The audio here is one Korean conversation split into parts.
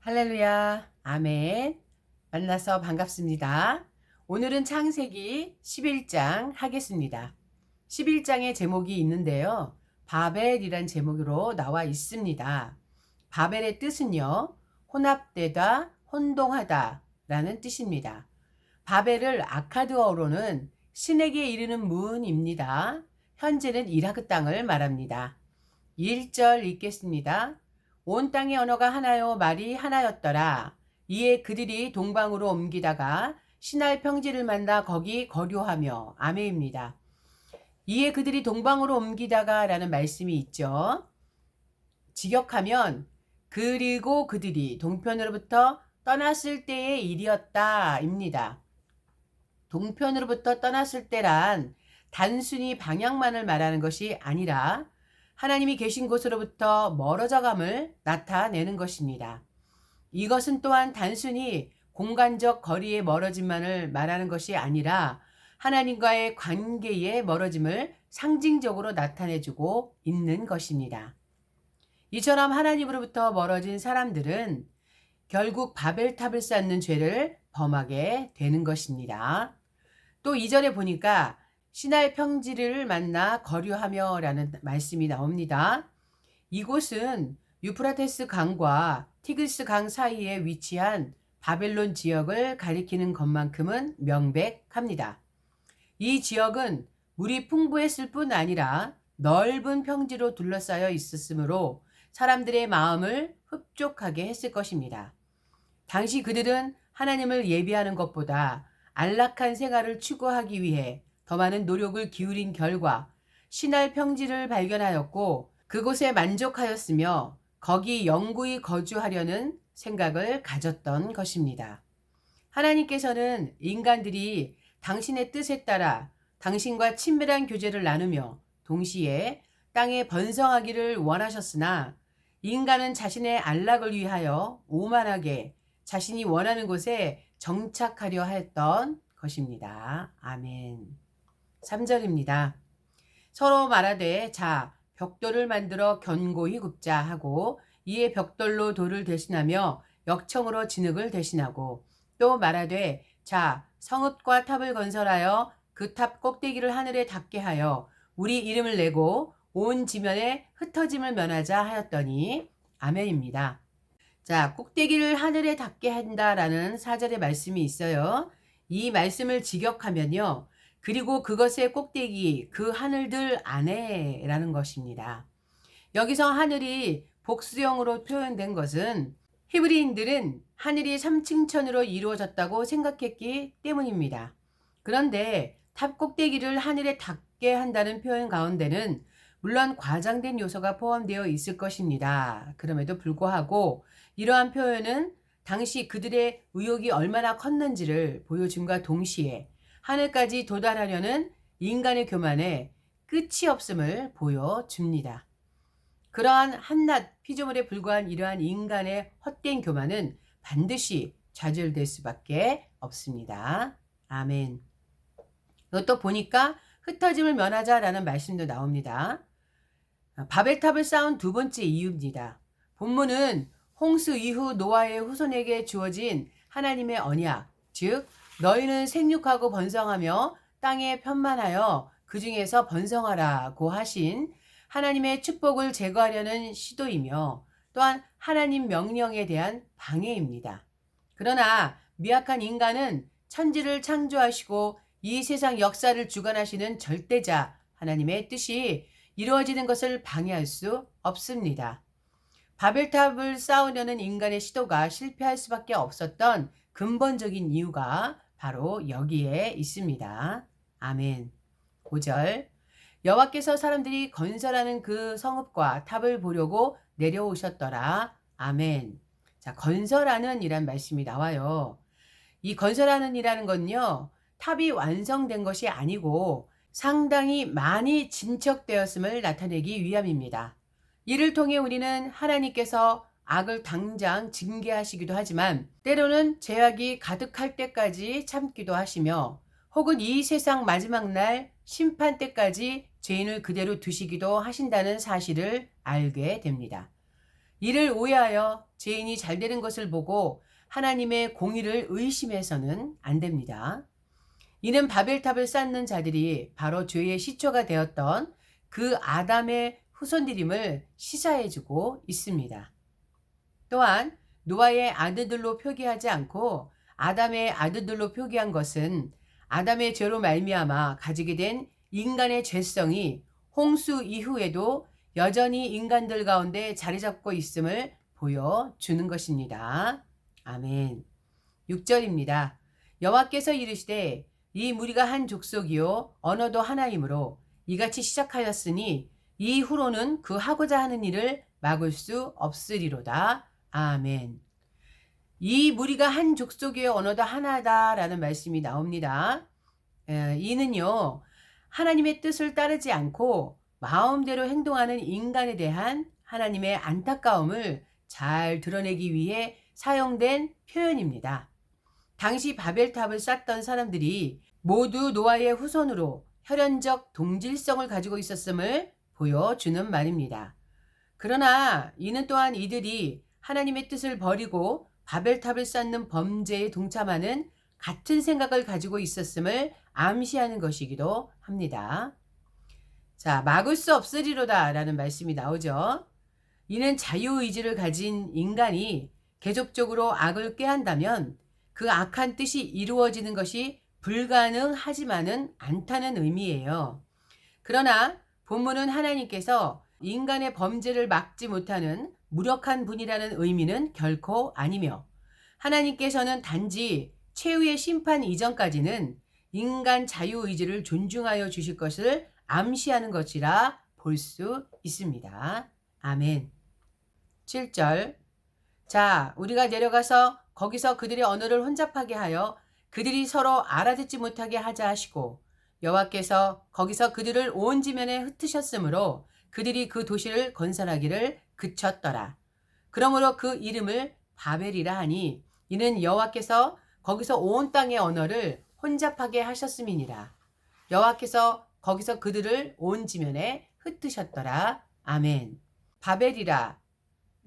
할렐루야, 아멘. 만나서 반갑습니다. 오늘은 창세기 11장 하겠습니다. 11장의 제목이 있는데요. 바벨이란 제목으로 나와 있습니다. 바벨의 뜻은요, 혼합되다, 혼동하다 라는 뜻입니다. 바벨을 아카드어로는 신에게 이르는 문입니다. 현재는 이라크 땅을 말합니다. 1절 읽겠습니다. 온 땅의 언어가 하나요 말이 하나였더라. 이에 그들이 동방으로 옮기다가 신할 평지를 만나 거기 거류하며. 아멘입니다. 이에 그들이 동방으로 옮기다가 라는 말씀이 있죠. 직역하면 그리고 그들이 동편으로부터 떠났을 때의 일이었다 입니다. 동편으로부터 떠났을 때란 단순히 방향만을 말하는 것이 아니라 하나님이 계신 곳으로부터 멀어져감을 나타내는 것입니다. 이것은 또한 단순히 공간적 거리의 멀어짐만을 말하는 것이 아니라 하나님과의 관계의 멀어짐을 상징적으로 나타내주고 있는 것입니다. 이처럼 하나님으로부터 멀어진 사람들은 결국 바벨탑을 쌓는 죄를 범하게 되는 것입니다. 또 2절에 보니까 신할 평지를 만나 거류하며 라는 말씀이 나옵니다. 이곳은 유프라테스 강과 티그리스 강 사이에 위치한 바벨론 지역을 가리키는 것만큼은 명백합니다. 이 지역은 물이 풍부했을 뿐 아니라 넓은 평지로 둘러싸여 있었으므로 사람들의 마음을 흡족하게 했을 것입니다. 당시 그들은 하나님을 예비하는 것보다 안락한 생활을 추구하기 위해 더 많은 노력을 기울인 결과 신할 평지를 발견하였고 그곳에 만족하였으며 거기 영구히 거주하려는 생각을 가졌던 것입니다. 하나님께서는 인간들이 당신의 뜻에 따라 당신과 친밀한 교제를 나누며 동시에 땅에 번성하기를 원하셨으나 인간은 자신의 안락을 위하여 오만하게 자신이 원하는 곳에 정착하려 했던 것입니다. 아멘. 3절입니다. 서로 말하되 자 벽돌을 만들어 견고히 굽자 하고 이에 벽돌로 돌을 대신하며 역청으로 진흙을 대신하고 또 말하되 자 성읍과 탑을 건설하여 그 탑 꼭대기를 하늘에 닿게 하여 우리 이름을 내고 온 지면에 흩어짐을 면하자 하였더니 아멘입니다. 자, 꼭대기를 하늘에 닿게 한다라는 4절의 말씀이 있어요. 이 말씀을 직역하면요. 그리고 그것의 꼭대기, 그 하늘들 안에라는 것입니다. 여기서 하늘이 복수형으로 표현된 것은 히브리인들은 하늘이 3층천으로 이루어졌다고 생각했기 때문입니다. 그런데 탑 꼭대기를 하늘에 닿게 한다는 표현 가운데는 물론 과장된 요소가 포함되어 있을 것입니다. 그럼에도 불구하고 이러한 표현은 당시 그들의 의욕이 얼마나 컸는지를 보여줌과 동시에 하늘까지 도달하려는 인간의 교만에 끝이 없음을 보여줍니다. 그러한 한낱 피조물에 불과한 이러한 인간의 헛된 교만은 반드시 좌절될 수밖에 없습니다. 아멘. 또 보니까 흩어짐을 면하자라는 말씀도 나옵니다. 바벨탑을 쌓은 두 번째 이유입니다. 본문은 홍수 이후 노아의 후손에게 주어진 하나님의 언약, 즉 너희는 생육하고 번성하며 땅에 편만하여 그 중에서 번성하라고 하신 하나님의 축복을 제거하려는 시도이며 또한 하나님 명령에 대한 방해입니다. 그러나 미약한 인간은 천지를 창조하시고 이 세상 역사를 주관하시는 절대자 하나님의 뜻이 이루어지는 것을 방해할 수 없습니다. 바벨탑을 쌓으려는 인간의 시도가 실패할 수밖에 없었던 근본적인 이유가 바로 여기에 있습니다. 아멘. 5절 여호와께서 사람들이 건설하는 그 성읍과 탑을 보려고 내려오셨더라. 아멘. 자, 건설하는 이란 말씀이 나와요. 이 건설하는 이라는 건요. 탑이 완성된 것이 아니고 상당히 많이 진척되었음을 나타내기 위함입니다. 이를 통해 우리는 하나님께서 악을 당장 징계하시기도 하지만 때로는 죄악이 가득할 때까지 참기도 하시며 혹은 이 세상 마지막 날 심판 때까지 죄인을 그대로 두시기도 하신다는 사실을 알게 됩니다. 이를 오해하여 죄인이 잘 되는 것을 보고 하나님의 공의를 의심해서는 안 됩니다. 이는 바벨탑을 쌓는 자들이 바로 죄의 시초가 되었던 그 아담의 후손들임을 시사해주고 있습니다. 또한 노아의 아들들로 표기하지 않고 아담의 아들들로 표기한 것은 아담의 죄로 말미암아 가지게 된 인간의 죄성이 홍수 이후에도 여전히 인간들 가운데 자리 잡고 있음을 보여주는 것입니다. 아멘. 6절입니다. 여호와께서 이르시되 이 무리가 한 족속이요 언어도 하나이므로 이같이 시작하였으니 이후로는 그 하고자 하는 일을 막을 수 없으리로다. 아멘. 이 무리가 한 족속이요 언어도 하나다라는 말씀이 나옵니다. 이는요 하나님의 뜻을 따르지 않고 마음대로 행동하는 인간에 대한 하나님의 안타까움을 잘 드러내기 위해 사용된 표현입니다. 당시 바벨탑을 쌓던 사람들이 모두 노아의 후손으로 혈연적 동질성을 가지고 있었음을 보여주는 말입니다. 그러나 이는 또한 이들이 하나님의 뜻을 버리고 바벨탑을 쌓는 범죄에 동참하는 같은 생각을 가지고 있었음을 암시하는 것이기도 합니다. 자, 막을 수 없으리로다 라는 말씀이 나오죠. 이는 자유의지를 가진 인간이 계속적으로 악을 꾀한다면 그 악한 뜻이 이루어지는 것이 불가능하지만은 않다는 의미예요. 그러나 본문은 하나님께서 인간의 범죄를 막지 못하는 무력한 분이라는 의미는 결코 아니며 하나님께서는 단지 최후의 심판 이전까지는 인간 자유의지를 존중하여 주실 것을 암시하는 것이라 볼 수 있습니다. 아멘. 7절. 자, 우리가 내려가서 거기서 그들의 언어를 혼잡하게 하여 그들이 서로 알아듣지 못하게 하자 하시고 여호와께서 거기서 그들을 온 지면에 흩으셨으므로 그들이 그 도시를 건설하기를 그쳤더라. 그러므로 그 이름을 바벨이라 하니 이는 여호와께서 거기서 온 땅의 언어를 혼잡하게 하셨음이니라. 여호와께서 거기서 그들을 온 지면에 흩으셨더라. 아멘. 바벨이라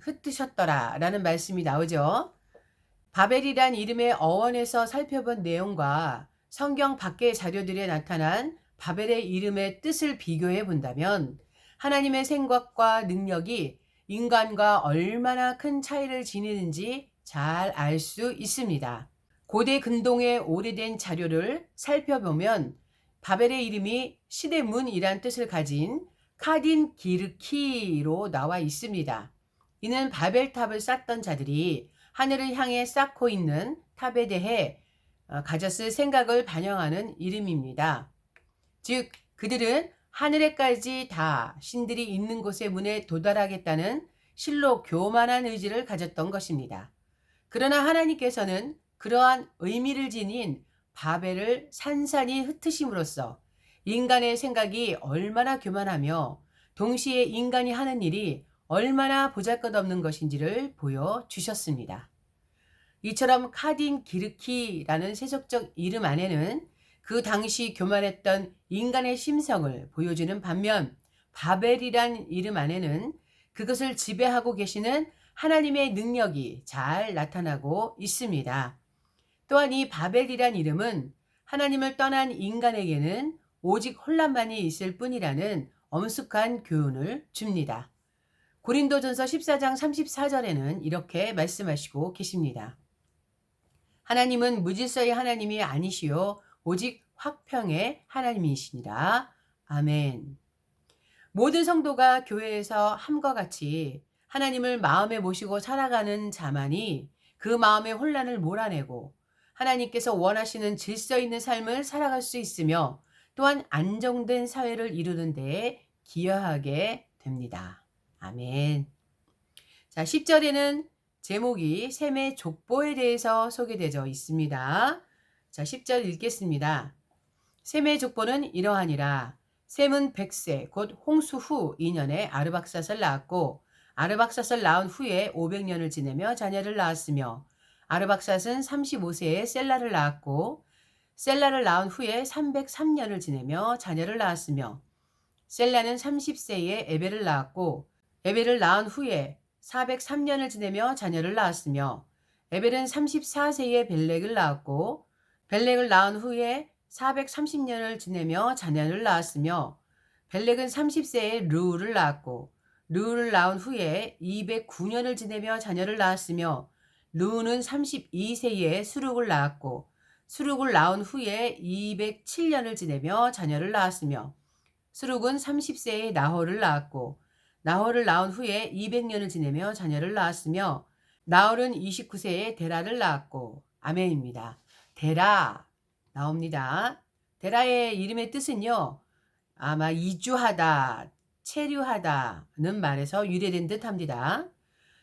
흩으셨더라 라는 말씀이 나오죠. 바벨이란 이름의 어원에서 살펴본 내용과 성경 밖의 자료들에 나타난 바벨의 이름의 뜻을 비교해 본다면 하나님의 생각과 능력이 인간과 얼마나 큰 차이를 지니는지 잘 알 수 있습니다. 고대 근동의 오래된 자료를 살펴보면 바벨의 이름이 시대문이란 뜻을 가진 카딘 기르키로 나와 있습니다. 이는 바벨탑을 쌓던 자들이 하늘을 향해 쌓고 있는 탑에 대해 가졌을 생각을 반영하는 이름입니다. 즉 그들은 하늘에까지 다 신들이 있는 곳의 문에 도달하겠다는 실로 교만한 의지를 가졌던 것입니다. 그러나 하나님께서는 그러한 의미를 지닌 바벨을 산산이 흩으심으로써 인간의 생각이 얼마나 교만하며 동시에 인간이 하는 일이 얼마나 보잘것없는 것인지를 보여주셨습니다. 이처럼 카딘 기르키라는 세속적 이름 안에는 그 당시 교만했던 인간의 심성을 보여주는 반면 바벨이란 이름 안에는 그것을 지배하고 계시는 하나님의 능력이 잘 나타나고 있습니다. 또한 이 바벨이란 이름은 하나님을 떠난 인간에게는 오직 혼란만이 있을 뿐이라는 엄숙한 교훈을 줍니다. 고린도전서 14장 34절에는 이렇게 말씀하시고 계십니다. 하나님은 무질서의 하나님이 아니시요 오직 화평의 하나님이시니라. 아멘. 모든 성도가 교회에서 함과 같이 하나님을 마음에 모시고 살아가는 자만이 그 마음의 혼란을 몰아내고 하나님께서 원하시는 질서 있는 삶을 살아갈 수 있으며 또한 안정된 사회를 이루는 데에 기여하게 됩니다. 아멘. 자, 10절에는 제목이 셈의 족보에 대해서 소개되어 있습니다. 자, 10절 읽겠습니다. 셈의 족보는 이러하니라. 셈은 100세 곧 홍수 후 2년에 아르박삿을 낳았고 아르박삿을 낳은 후에 500년을 지내며 자녀를 낳았으며 아르박삿은 35세에 셀라를 낳았고 셀라를 낳은 후에 303년을 지내며 자녀를 낳았으며 셀라는 30세에 에벨을 낳았고 에벨을 낳은 후에 403년을 지내며 자녀를 낳았으며 에벨은 34세에 벨렉을 낳았고 벨렉을 낳은 후에 430년을 지내며 자녀를 낳았으며 벨렉은 30세에 르우를 낳았고 르우를 낳은 후에 209년을 지내며 자녀를 낳았으며 르우는 32세에 수룩을 낳았고 수룩을 낳은 후에 207년을 지내며 자녀를 낳았으며 수룩은 30세에 나홀을 낳았고 나홀을 낳은 후에 200년을 지내며 자녀를 낳았으며 나홀은 29세에 데라를 낳았고 아멘입니다. 데라 나옵니다. 데라의 이름의 뜻은요. 아마 이주하다, 체류하다는 말에서 유래된 듯합니다.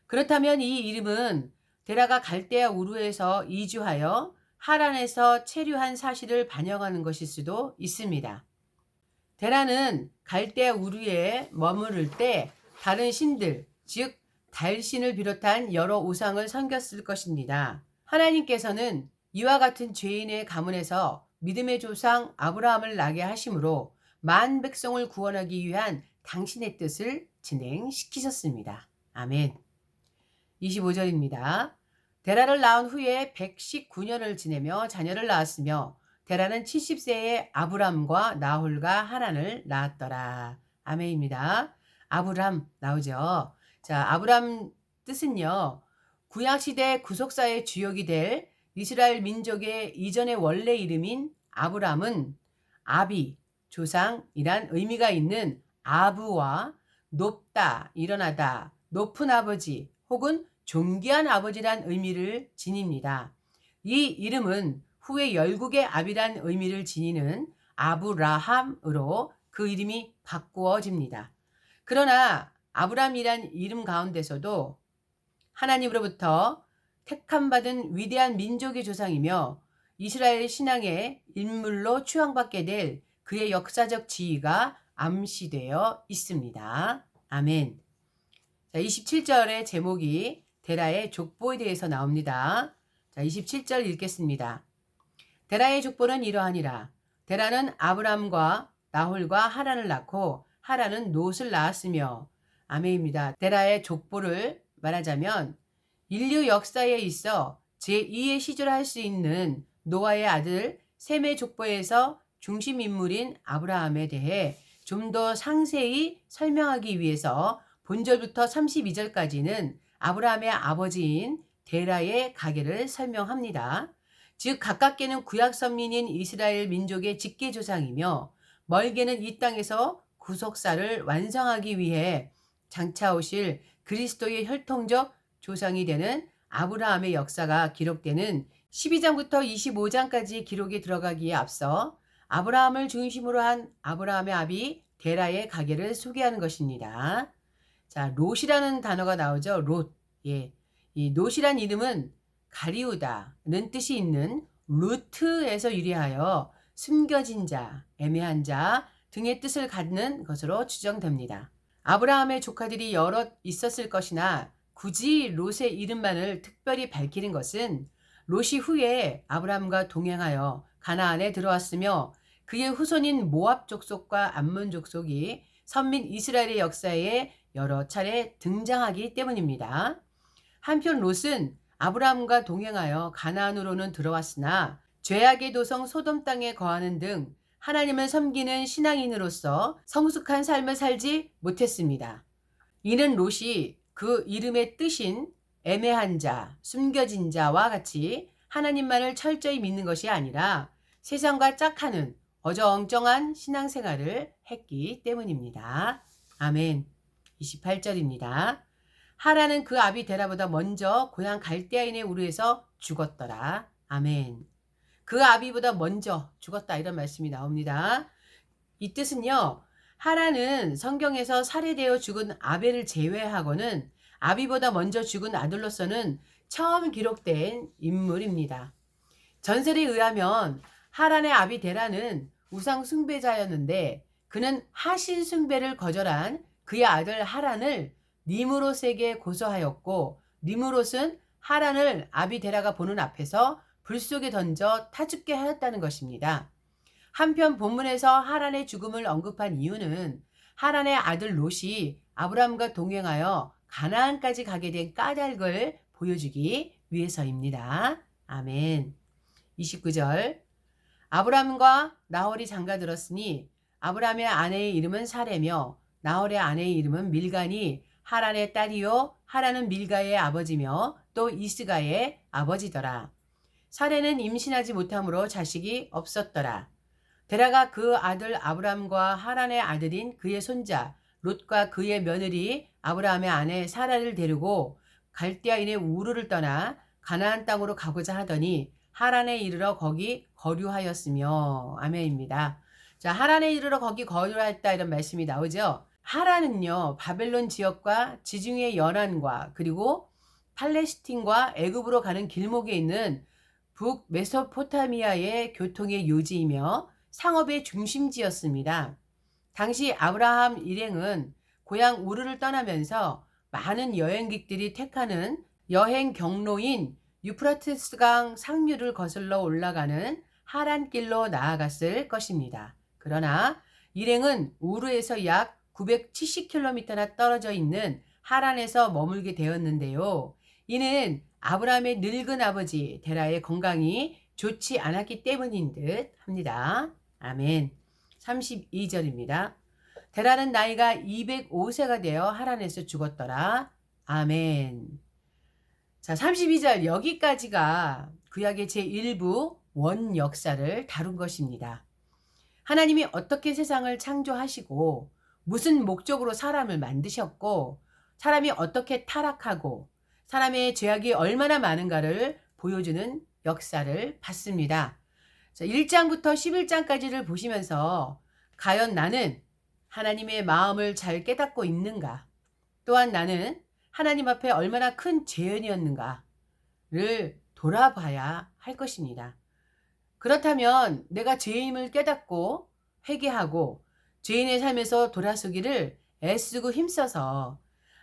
그렇다면 이 이름은 데라가 갈대아 우르에서 이주하여 하란에서 체류한 사실을 반영하는 것일 수도 있습니다. 데라는 갈대아 우르에 머무를 때 다른 신들, 즉 달신을 비롯한 여러 우상을 섬겼을 것입니다. 하나님께서는 이와 같은 죄인의 가문에서 믿음의 조상 아브라함을 나게 하심으로 만 백성을 구원하기 위한 당신의 뜻을 진행시키셨습니다. 아멘. 25절입니다. 데라를 낳은 후에 119년을 지내며 자녀를 낳았으며 데라는 70세에 아브람과 나홀과 하란을 낳았더라. 아멘입니다. 아브람 나오죠. 자, 아브람 뜻은요. 구약시대 구속사의 주역이 될 이스라엘 민족의 이전의 원래 이름인 아브람은 아비, 조상이란 의미가 있는 아부와 높다, 일어나다, 높은 아버지 혹은 존귀한 아버지란 의미를 지닙니다. 이 이름은 후에 열국의 아비란 의미를 지니는 아브라함으로 그 이름이 바꾸어집니다. 그러나 아브람이란 이름 가운데서도 하나님으로부터 택함받은 위대한 민족의 조상이며 이스라엘 신앙의 인물로 추앙받게 될 그의 역사적 지위가 암시되어 있습니다. 아멘. 자, 27절의 제목이 데라의 족보에 대해서 나옵니다. 자, 27절 읽겠습니다. 데라의 족보는 이러하니라. 데라는 아브람과 나홀과 하란을 낳고 하란은 롯을 낳았으며 아멘입니다. 데라의 족보를 말하자면 인류 역사에 있어 제2의 시조를 할 수 있는 노아의 아들 셈의 족보에서 중심 인물인 아브라함에 대해 좀 더 상세히 설명하기 위해서 본절부터 32절까지는 아브라함의 아버지인 데라의 가계를 설명합니다. 즉 가깝게는 구약 선민인 이스라엘 민족의 직계조상이며 멀게는 이 땅에서 구속사를 완성하기 위해 장차 오실 그리스도의 혈통적 조상이 되는 아브라함의 역사가 기록되는 12장부터 25장까지 기록이 들어가기에 앞서 아브라함을 중심으로 한 아브라함의 아비 데라의 가계를 소개하는 것입니다. 자, 롯이라는 단어가 나오죠. 롯. 예. 이 롯이란 이름은 가리우다는 뜻이 있는 루트에서 유래하여 숨겨진 자, 애매한 자 등의 뜻을 갖는 것으로 추정됩니다. 아브라함의 조카들이 여럿 있었을 것이나 굳이 롯의 이름만을 특별히 밝히는 것은 롯이 후에 아브라함과 동행하여 가나안에 들어왔으며 그의 후손인 모압 족속과 암몬 족속이 선민 이스라엘의 역사에 여러 차례 등장하기 때문입니다. 한편 롯은 아브라함과 동행하여 가나안으로는 들어왔으나 죄악의 도성 소돔 땅에 거하는 등 하나님을 섬기는 신앙인으로서 성숙한 삶을 살지 못했습니다. 이는 롯이 그 이름의 뜻인 애매한 자, 숨겨진 자와 같이 하나님만을 철저히 믿는 것이 아니라 세상과 짝하는 어정쩡한 신앙생활을 했기 때문입니다. 아멘. 28절입니다. 하란은 그 아비 데라보다 먼저 고향 갈대아인의 우르에서 죽었더라. 아멘. 그 아비보다 먼저 죽었다 이런 말씀이 나옵니다. 이 뜻은요. 하란은 성경에서 살해되어 죽은 아벨을 제외하고는 아비보다 먼저 죽은 아들로서는 처음 기록된 인물입니다. 전설에 의하면 하란의 아비 데라는 우상 숭배자였는데 그는 하신 숭배를 거절한 그의 아들 하란을 니므롯에게 고소하였고 니므롯은 하란을 아비 데라가 보는 앞에서 불 속에 던져 타 죽게 하였다는 것입니다. 한편 본문에서 하란의 죽음을 언급한 이유는 하란의 아들 롯이 아브람과 동행하여 가나안까지 가게 된 까닭을 보여주기 위해서입니다. 아멘. 29절 아브람과 나홀이 장가들었으니 아브람의 아내의 이름은 사레며 나홀의 아내의 이름은 밀가니 하란의 딸이요 하란은 밀가의 아버지며 또 이스가의 아버지더라. 사레는 임신하지 못함으로 자식이 없었더라. 데라가 그 아들 아브람과 하란의 아들인 그의 손자 롯과 그의 며느리 아브라함의 아내 사라를 데리고 갈대아인의 우르를 떠나 가나안 땅으로 가고자 하더니 하란에 이르러 거기 거류하였으며 아멘입니다. 자, 하란에 이르러 거기 거류하였다 이런 말씀이 나오죠. 하란은요 바벨론 지역과 지중해 연안과 그리고 팔레스틴과 애굽으로 가는 길목에 있는 북 메소포타미아의 교통의 요지이며 상업의 중심지였습니다. 당시 아브라함 일행은 고향 우르를 떠나면서 많은 여행객들이 택하는 여행 경로인 유프라테스강 상류를 거슬러 올라가는 하란길로 나아갔을 것입니다. 그러나 일행은 우르에서 약 970km나 떨어져 있는 하란에서 머물게 되었는데요. 이는 아브라함의 늙은 아버지 데라의 건강이 좋지 않았기 때문인 듯 합니다. 아멘. 32절입니다. 데라는 나이가 205세가 되어 하란에서 죽었더라. 아멘. 자, 32절 여기까지가 구약의 제1부 원 역사를 다룬 것입니다. 하나님이 어떻게 세상을 창조하시고 무슨 목적으로 사람을 만드셨고 사람이 어떻게 타락하고 사람의 죄악이 얼마나 많은가를 보여주는 역사를 봤습니다. 자, 1장부터 11장까지를 보시면서 과연 나는 하나님의 마음을 잘 깨닫고 있는가? 또한 나는 하나님 앞에 얼마나 큰 죄인이었는가를 돌아봐야 할 것입니다. 그렇다면 내가 죄임을 깨닫고 회개하고 죄인의 삶에서 돌아서기를 애쓰고 힘써서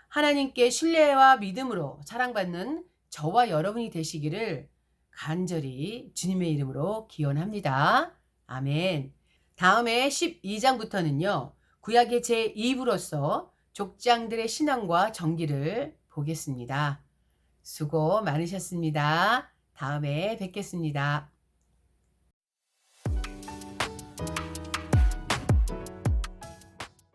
하나님께 신뢰와 믿음으로 사랑받는 저와 여러분이 되시기를 간절히 주님의 이름으로 기원합니다. 아멘. 다음에 12장부터는요. 구약의 제2부로서 족장들의 신앙과 정기를 보겠습니다. 수고 많으셨습니다. 다음에 뵙겠습니다.